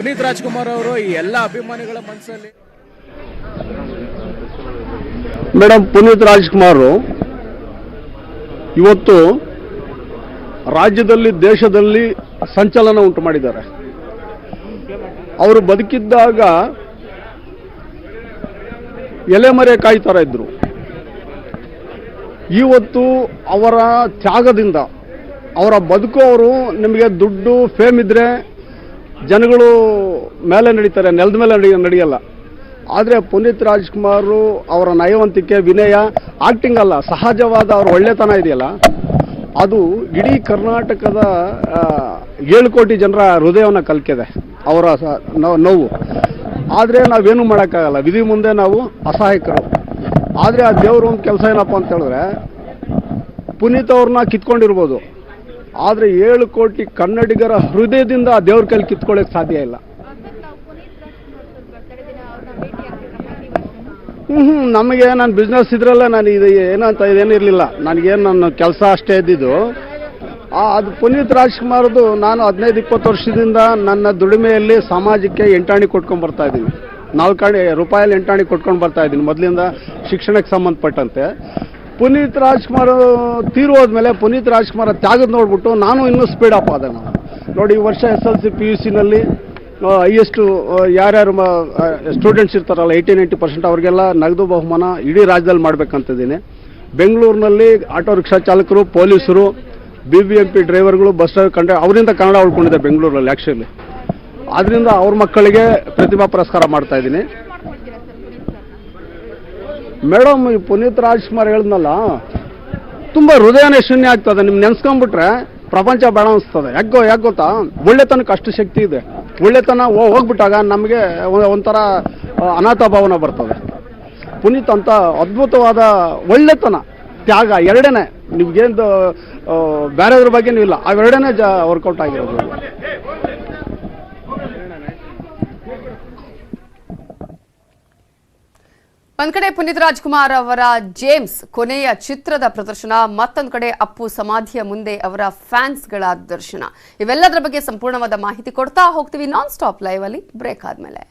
ಪುನೀತ್ ರಾಜ್ಕುಮಾರ್ ಅವರು ಈ ಎಲ್ಲ ಅಭಿಮಾನಿಗಳ ಮನಸ್ಸಲ್ಲಿ ಮೇಡಮ್ ಪುನೀತ್ ರಾಜ್ಕುಮಾರ್ ಇವತ್ತು ರಾಜ್ಯದಲ್ಲಿ ದೇಶದಲ್ಲಿ ಸಂಚಲನ ಉಂಟು ಮಾಡಿದ್ದಾರೆ. ಅವರು ಬದುಕಿದ್ದಾಗ ಎಲೆಮರೆ ಕಾಯ್ತಾರ ಇದ್ರು. ಇವತ್ತು ಅವರ ತ್ಯಾಗದಿಂದ ಅವರ ಬದುಕು ಅವರು ನಿಮಗೆ ದುಡ್ಡು ಫೇಮ್ ಇದ್ರೆ ಜನಗಳು ಮೇಲೆ ನಡೀತಾರೆ, ನೆಲದ ಮೇಲೆ ನಡೆಯಲ್ಲ. ಆದರೆ ಪುನೀತ್ ರಾಜ್ಕುಮಾರ್ ಅವರ ನಯವಂತಿಕೆ, ವಿನಯ, ಆಕ್ಟಿಂಗ್ ಅಲ್ಲ, ಸಹಜವಾದ ಅವರ ಒಳ್ಳೆತನ ಇದೆಯಲ್ಲ, ಅದು ಇಡೀ ಕರ್ನಾಟಕದ 7 ಕೋಟಿ ಜನರ ಹೃದಯವನ್ನು ಕಲ್ಕಿದೆ. ಅವರ ನೋವು. ಆದರೆ ನಾವೇನು ಮಾಡೋಕ್ಕಾಗಲ್ಲ, ವಿಧಿ ಮುಂದೆ ನಾವು ಅಸಹಾಯಕರು. ಆದರೆ ಆ ದೇವರು ಒಂದು ಕೆಲಸ ಏನಪ್ಪ ಅಂತ ಹೇಳಿದ್ರೆ, ಪುನೀತ್ ಅವ್ರನ್ನ ಕಿತ್ಕೊಂಡಿರ್ಬೋದು, ಆದರೆ 7 ಕೋಟಿ ಕನ್ನಡಿಗರ ಹೃದಯದಿಂದ ಆ ದೇವ್ರ ಕೈಲಿ ಕಿತ್ಕೊಳ್ಳೋಕೆ ಸಾಧ್ಯ ಇಲ್ಲ. ನಮಗೆ ನಾನು ಬಿಸ್ನೆಸ್ ಇದ್ರಲ್ಲ, ನಾನು ಇದು ಏನಂತ ಇದೇನಿರಲಿಲ್ಲ, ನನಗೇನು ನನ್ನ ಕೆಲಸ ಅಷ್ಟೇ ಇದ್ದಿದ್ದು. ಅದು ಪುನೀತ್ ರಾಜ್ಕುಮಾರ್ದು ನಾನು 15-20 ವರ್ಷದಿಂದ ನನ್ನ ದುಡಿಮೆಯಲ್ಲಿ ಸಮಾಜಕ್ಕೆ ಎಂಟಾಣಿ ಕೊಟ್ಕೊಂಡು ಬರ್ತಾ ಇದ್ದೀನಿ. 4 ರೂಪಾಯಲ್ಲಿ ಎಂಟಾಣಿ ಕೊಟ್ಕೊಂಡು ಬರ್ತಾ ಇದ್ದೀನಿ ಮೊದಲಿಂದ ಶಿಕ್ಷಣಕ್ಕೆ ಸಂಬಂಧಪಟ್ಟಂತೆ. ಪುನೀತ್ ರಾಜ್ಕುಮಾರ್ ತೀರೋದ್ಮೇಲೆ ಪುನೀತ್ ರಾಜ್ಕುಮಾರ್ ತ್ಯಾಗದ ನೋಡ್ಬಿಟ್ಟು ನಾನು ಇನ್ನೂ ಸ್ಪೀಡ್ ಅಪ್ ಆದೆ. ನಾನು ನೋಡಿ, ಈ ವರ್ಷ SLC PUC ನಲ್ಲಿ ಹೈಯೆಸ್ಟು ಯಾರ್ಯಾರು ಸ್ಟೂಡೆಂಟ್ಸ್ ಇರ್ತಾರಲ್ಲ 80-90% ಅವ್ರಿಗೆಲ್ಲ ನಗದು ಬಹುಮಾನ ಇಡೀ ರಾಜ್ಯದಲ್ಲಿ ಮಾಡಬೇಕಂತಿದ್ದೀನಿ. ಬೆಂಗಳೂರಿನಲ್ಲಿ ಆಟೋ ರಿಕ್ಷಾ ಚಾಲಕರು, ಪೊಲೀಸರು, BBMP ಡ್ರೈವರ್ಗಳು, ಬಸ್ ಡ್ರೈವರ್, ಅವರಿಂದ ಕನ್ನಡ ಉಳ್ಕೊಂಡಿದೆ ಬೆಂಗಳೂರಲ್ಲಿ ಆ್ಯಕ್ಚುಲಿ. ಆದ್ದರಿಂದ ಅವ್ರ ಮಕ್ಕಳಿಗೆ ಪ್ರತಿಭಾ ಪುರಸ್ಕಾರ ಮಾಡ್ತಾ ಇದ್ದೀನಿ. ಮೇಡಮ್, ಈ ಪುನೀತ್ ರಾಜ್ಕುಮಾರ್ ಹೇಳಿದ್ನಲ್ಲ, ತುಂಬ ಹೃದಯನೇ ಶೂನ್ಯ ಆಗ್ತದೆ. ನಿಮ್ಗೆ ನೆನ್ಸ್ಕೊಂಡ್ಬಿಟ್ರೆ ಪ್ರಪಂಚ ಬೇಡ ಅನಿಸ್ತದೆ. ಯಾಕೆ ಗೊತ್ತಾ, ಒಳ್ಳೆತನಕ್ಕೆ ಅಷ್ಟು ಶಕ್ತಿ ಇದೆ. ಒಳ್ಳೆತನ ಹೋಗ್ಬಿಟ್ಟಾಗ ನಮಗೆ ಒಂಥರ ಅನಾಥ ಭಾವನೆ ಬರ್ತದೆ. ಪುನೀತ್ ಅಂತ ಅದ್ಭುತವಾದ ಒಳ್ಳೆತನ, ತ್ಯಾಗ ಎರಡನೇ, ನಿಮ್ಗೇನು ಬೇರೆದ್ರ ಬಗ್ಗೆ ನೀವು ಇಲ್ಲ, ಅವೆರಡನೇ ವರ್ಕೌಟ್ ಆಗಿರೋದು. ಒಂದ್ ಕಡೆ ಪುನೀತ್ ರಾಜ್ಕುಮಾರ್ ಅವರ ಜೇಮ್ಸ್ ಕೊನೆಯ ಚಿತ್ರದ ಪ್ರದರ್ಶನ, ಮತ್ತೊಂದು ಕಡೆ ಅಪ್ಪು ಸಮಾಧಿಯ ಮುಂದೆ ಅವರ ಫ್ಯಾನ್ಸ್ಗಳ ದರ್ಶನ. ಇವೆಲ್ಲದರ ಬಗ್ಗೆ ಸಂಪೂರ್ಣವಾದ ಮಾಹಿತಿ ಕೊಡ್ತಾ ಹೋಗ್ತೀವಿ ನಾನ್ ಸ್ಟಾಪ್ ಲೈವ್ ಅಲ್ಲಿ ಬ್ರೇಕ್ ಆದ್ಮೇಲೆ.